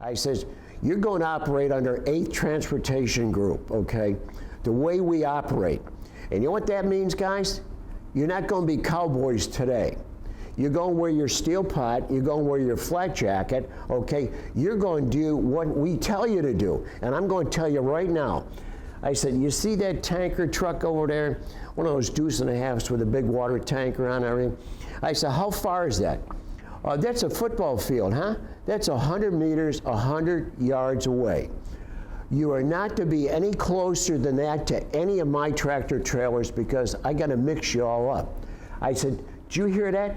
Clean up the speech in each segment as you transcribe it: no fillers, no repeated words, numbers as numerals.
I says, you're going to operate under 8th Transportation Group, okay? The way we operate. And you know what that means, guys? You're not going to be cowboys today. You're going to wear your steel pot, you're going to wear your flak jacket, okay? You're going to do what we tell you to do. And I'm going to tell you right now. I said, you see that tanker truck over there? One of those deuce and a halves with a big water tanker on everything. I said, how far is that? That's a football field, huh? That's 100 meters, 100 yards away. You are not to be any closer than that to any of my tractor trailers because I got to mix you all up. I said, did you hear that?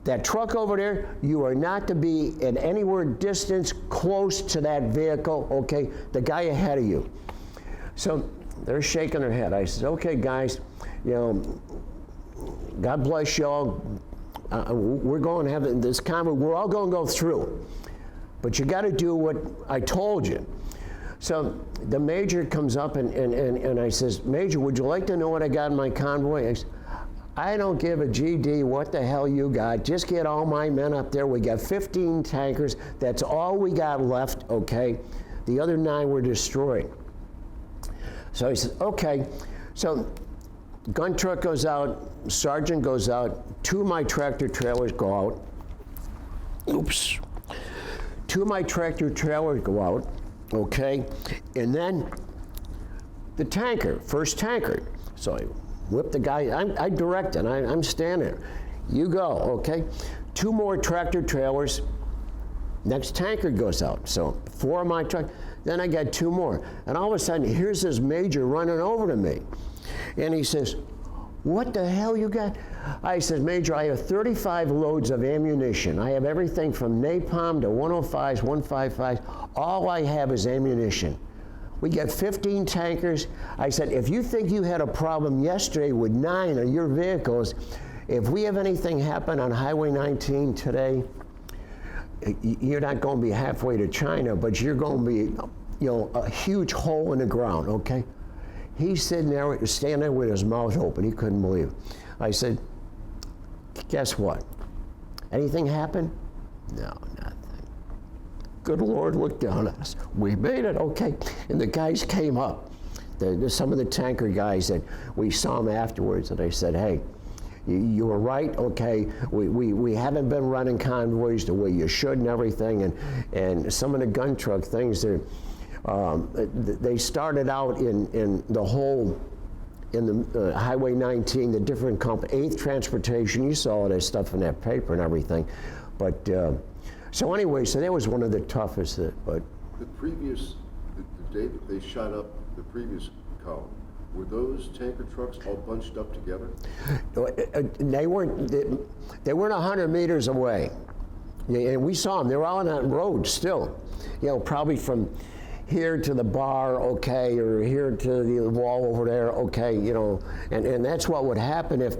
That truck over there, you are not to be in anywhere distance close to that vehicle, okay? The guy ahead of you. So they're shaking their head. I said, okay, guys, you know, God bless y'all. We're going to have this convoy. We're all going to go through. But you got to do what I told you. So the major comes up and I says, Major, would you like to know what I got in my convoy? I said, I don't give a GD what the hell you got. Just get all my men up there. We got 15 tankers. That's all we got left, okay? The other 9 were destroyed. So he said, okay. So gun truck goes out, sergeant goes out, 2 of my tractor trailers go out. Oops. 2 of my tractor trailers go out, okay? And then the tanker, first tanker. So I whip the guy, I direct it, I'm standing there. You go, okay? 2 more tractor trailers, next tanker goes out. So 4 of my truck, then I got 2 more. And all of a sudden, here's this major running over to me. And he says, what the hell you got? I said, Major, I have 35 loads of ammunition. I have everything from napalm to 105s, 155s. All I have is ammunition. We got 15 tankers. I said, if you think you had a problem yesterday with 9 of your vehicles, if we have anything happen on Highway 19 today, you're not going to be halfway to China, but you're going to be, you know, a huge hole in the ground, okay? He's sitting there, standing there with his mouth open. He couldn't believe it. I said, guess what? Anything happen? No, nothing. Good Lord, look down at us. We made it, okay. And the guys came up. Some of the tanker guys that we saw them afterwards, and they said, hey, you were right, okay. We haven't been running convoys the way you should and everything. And some of the gun truck things, they started out in the whole, in the Highway 19, the different company, 8th Transportation, you saw all that stuff in that paper and everything. But, so anyway, so that was one of the toughest, but. The previous, the day that they shot up the previous column, were those tanker trucks all bunched up together? They weren't 100 meters away. And we saw them, they were all on that road still. You know, probably from here to the bar, okay, or here to the wall over there, okay, you know, and that's what would happen if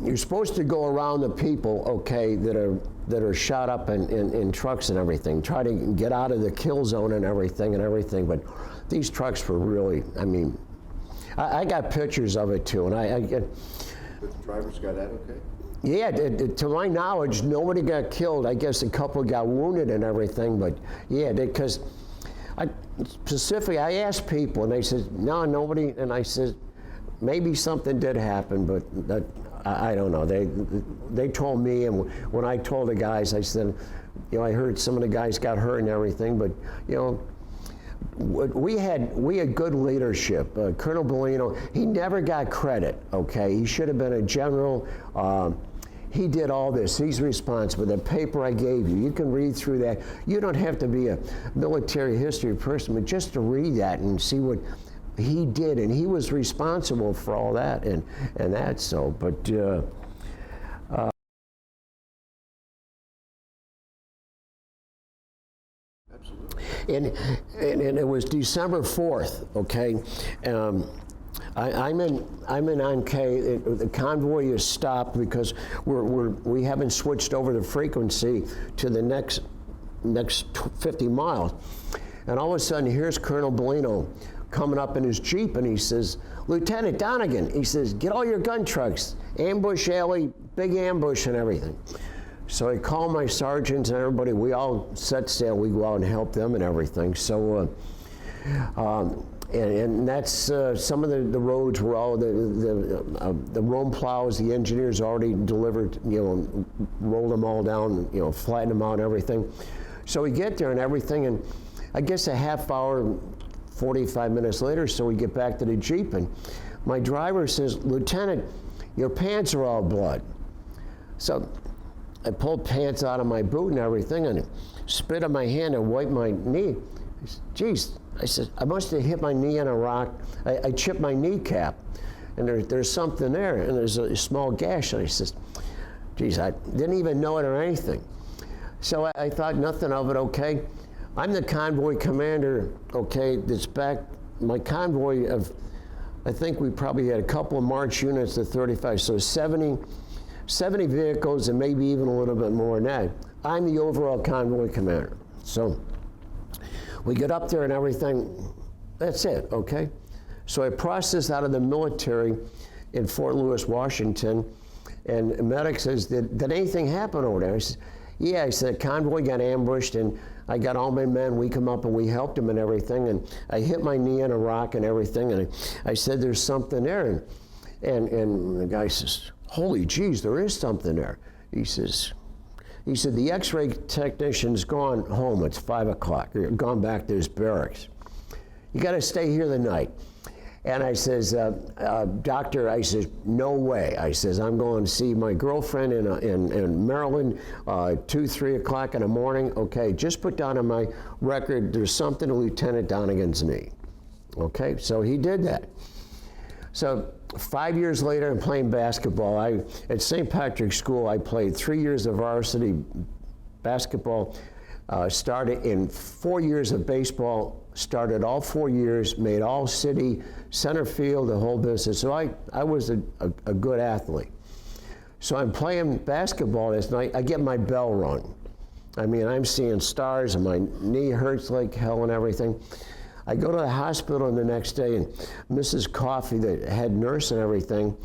you're supposed to go around the people, okay, that are shot up in trucks and everything, try to get out of the kill zone and everything, but these trucks were really, I mean, I got pictures of it too, and I get. But the drivers got out okay? Yeah, to my knowledge, nobody got killed. I guess a couple got wounded and everything, but yeah, because specifically, I asked people, and they said, no, nobody, and I said, maybe something did happen, but I don't know. They told me, and when I told the guys, I said, you know, I heard some of the guys got hurt and everything, but you know, we had good leadership. Colonel Bellino, he never got credit. Okay, he should have been a general. He did all this. He's responsible. The paper I gave you, you can read through that. You don't have to be a military history person, but just to read that and see what he did, and he was responsible for all that, and that's so. But absolutely. And it was December 4th. Okay. I'm in on K. The convoy is stopped because we haven't switched over the frequency to the next 50 miles, and all of a sudden here's Colonel Bellino coming up in his Jeep, and he says, Lieutenant Donegan, he says, get all your gun trucks, ambush alley, big ambush and everything. So I call my sergeants and everybody. We all set sail. We go out and help them and everything. So, and that's some of the roads were all the roam plows. The engineers already delivered. Rolled them all down. Flattened them out and everything. So we get there and everything, and I guess a half hour, 45 minutes later, so we get back to the Jeep, and my driver says, "Lieutenant, your pants are all blood." So I pulled pants out of my boot and everything and spit on my hand and wiped my knee. I said, "Geez," I said, "I must have hit my knee on a rock. I chipped my kneecap, and there's something there, and there's a small gash." And I said, "Geez, I didn't even know it or anything." So I thought nothing of it, okay. I'm the convoy commander, okay, that's back. My convoy of, I think we probably had a couple of March units of 35, so 70 vehicles and maybe even a little bit more than that. I'm the overall convoy commander. So we get up there and everything, that's it, okay? So I processed out of the military in Fort Lewis, Washington, and a medic says, did anything happen over there? I said, yeah, I said, convoy got ambushed, and I got all my men, we come up and we helped them and everything, and I hit my knee on a rock and everything, and I said, there's something there, and the guy says, holy jeez, there is something there. He said, the x-ray technician's gone home, it's 5 o'clock, or gone back to his barracks. You gotta stay here the night. And I says, doctor, I says, no way. I says, I'm going to see my girlfriend in Maryland, 2, 3 o'clock in the morning. Okay, just put down on my record, there's something to Lieutenant Donegan's knee. Okay, so he did that. So 5 years later, I'm playing basketball. At St. Patrick's School, I played 3 years of varsity basketball, started in 4 years of baseball, started all 4 years, made all city, center field, the whole business. So I was a good athlete. So I'm playing basketball this night, I get my bell rung. I mean, I'm seeing stars and my knee hurts like hell and everything. I go to the hospital the next day, and Mrs. Coffey, the head nurse and everything,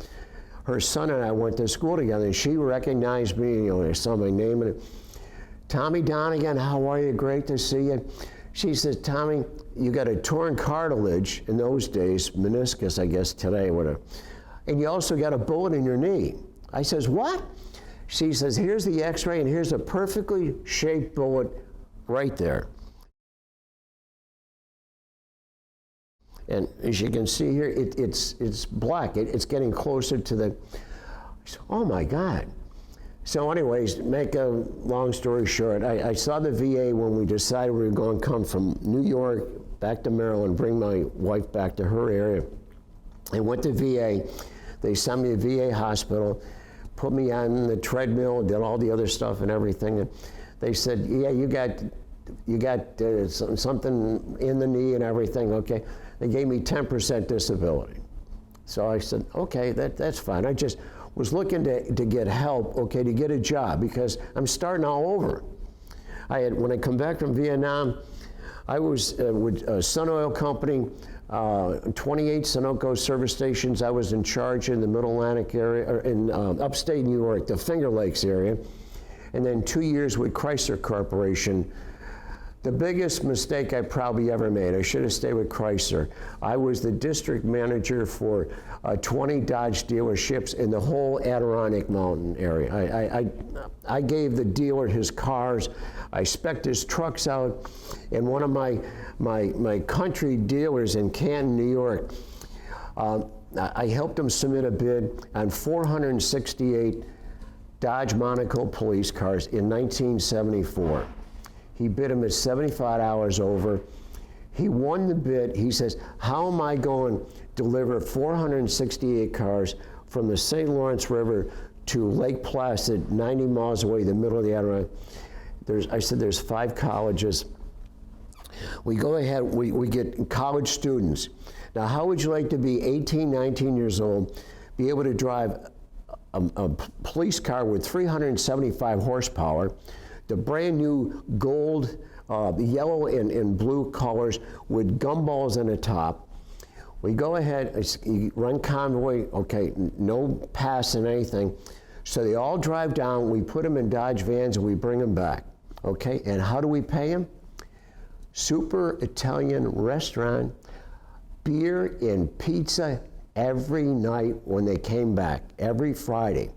her son and I went to school together, and she recognized me, I saw my name, and Tommy Donegan, how are you? Great to see you. She says, Tommy, you got a torn cartilage in those days, meniscus, I guess today, whatever, and you also got a bullet in your knee. I says, what? She says, here's the x-ray, and here's a perfectly shaped bullet right there. And as you can see here, it's black. It's getting closer to the, oh my God. So anyways, make a long story short, I saw the VA when we decided we were going to come from New York back to Maryland, bring my wife back to her area. I went to VA. They sent me to VA hospital, put me on the treadmill, did all the other stuff and everything. And they said, yeah, you got something in the knee and everything, okay. They gave me 10% disability. So I said, okay, that's fine. I just was looking to get help, okay, to get a job, because I'm starting all over. When I come back from Vietnam, I was with Sun Oil Company, 28 Sunoco service stations. I was in charge in the Middle Atlantic area, or in upstate New York, the Finger Lakes area, and then 2 years with Chrysler Corporation. The biggest mistake I probably ever made, I should have stayed with Chrysler. I was the district manager for 20 Dodge dealerships in the whole Adirondack Mountain area. I gave the dealer his cars, I spec'd his trucks out, and one of my country dealers in Canton, New York, I helped him submit a bid on 468 Dodge Monaco police cars in 1974. He bid him at 75 hours over. He won the bid. He says, how am I going to deliver 468 cars from the St. Lawrence River to Lake Placid, 90 miles away, the middle of the Adirondack? I said, there's 5 colleges. We go ahead, we get college students. Now, how would you like to be 18, 19 years old, be able to drive a police car with 375 horsepower, the brand new gold, yellow and blue colors with gumballs on the top. We go ahead, you run convoy, okay, no pass and anything. So they all drive down, we put them in Dodge vans and we bring them back, okay? And how do we pay them? Super Italian restaurant, beer and pizza every night when they came back, every Friday.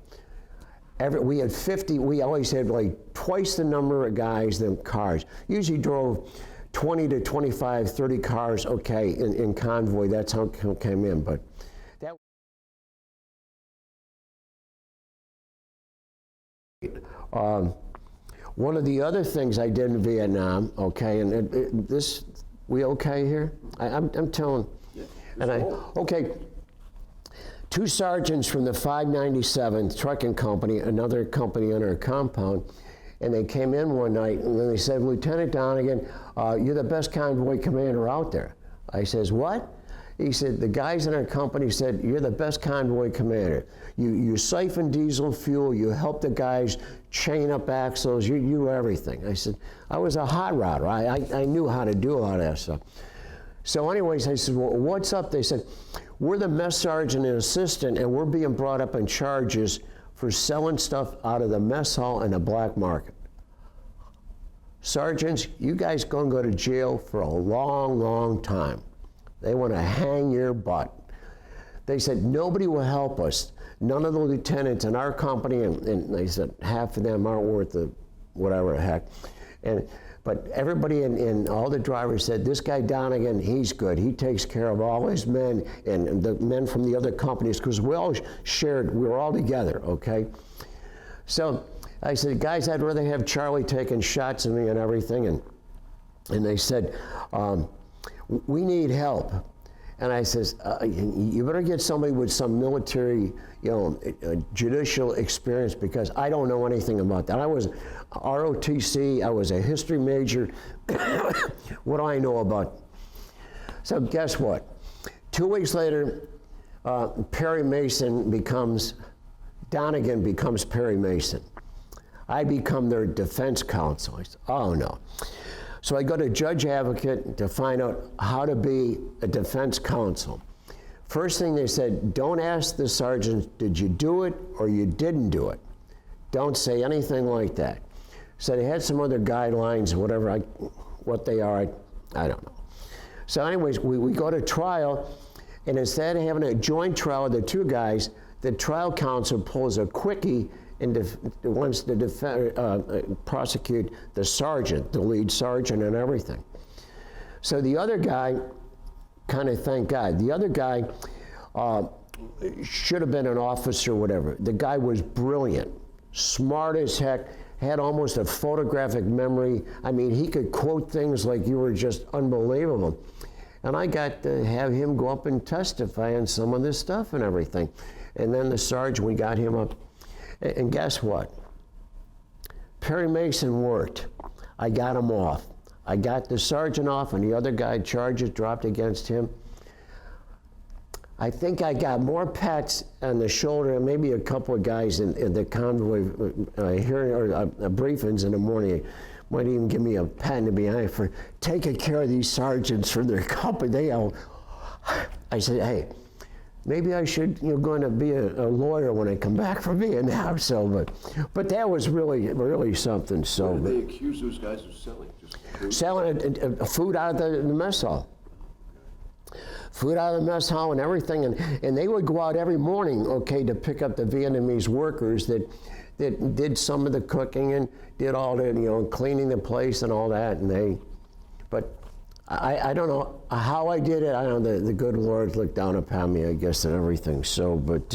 We had 50, we always had like twice the number of guys than cars. Usually drove 20 to 25, 30 cars, okay, in convoy. That's how it came in. But that. One of the other things I did in Vietnam, okay, and this, we okay here? I'm telling, Yeah, and okay. Two sergeants from the 597th Trucking Company, another company under a compound, and they came in one night and then they said, Lieutenant Donegan, you're the best convoy commander out there. I says, what? He said, the guys in our company said, you're the best convoy commander. You siphon diesel fuel, you help the guys chain up axles, you do everything. I said, I was a hot rodder. I knew how to do a lot of that stuff. So anyways, I said, well, what's up? They said, we're the mess sergeant and assistant, and we're being brought up on charges for selling stuff out of the mess hall in the black market. Sergeants, you guys gonna go to jail for a long, long time. They want to hang your butt. They said, nobody will help us. None of the lieutenants in our company, and they said, half of them aren't worth the whatever the heck. But everybody and all the drivers said, this guy Donegan, he's good. He takes care of all his men and the men from the other companies, because we all shared, we were all together, okay? So I said, guys, I'd rather have Charlie taking shots at me and everything. And they said, we need help. And I says, you better get somebody with some military, judicial experience, because I don't know anything about that. I was ROTC, I was a history major. What do I know about? So guess what? 2 weeks later, Perry Mason Donegan becomes Perry Mason. I become their defense counsel. I said, oh no. So I go to judge advocate to find out how to be a defense counsel. First thing they said, don't ask the sergeant, did you do it or you didn't do it? Don't say anything like that. So they had some other guidelines, whatever, what they are, I don't know. So anyways, we go to trial, and instead of having a joint trial with the two guys, the trial counsel pulls a quickie and wants to prosecute the sergeant, the lead sergeant and everything. So the other guy, kind of thank God, the other guy should have been an officer or whatever. The guy was brilliant, smart as heck, had almost a photographic memory. I mean, he could quote things like you were just unbelievable. And I got to have him go up and testify on some of this stuff and everything. And then the sergeant, we got him up. And guess what? Perry Mason worked. I got him off. I got the sergeant off, and the other guy, charges dropped against him. I think I got more pats on the shoulder, and maybe a couple of guys in the convoy hearing or briefings in the morning might even give me a pat to be honest for taking care of these sergeants for their company. They all, I said, hey, maybe I should, going to be a lawyer when I come back from Vietnam. So, but that was really something. So, what did they accuse those guys of selling? Just food? Selling food out of the mess hall. Food out of the mess hall and everything, and they would go out every morning, okay, to pick up the Vietnamese workers that did some of the cooking and did all the, cleaning the place and all that, and but I don't know how I did it. I don't know, the good Lord looked down upon me, I guess, and everything. So, but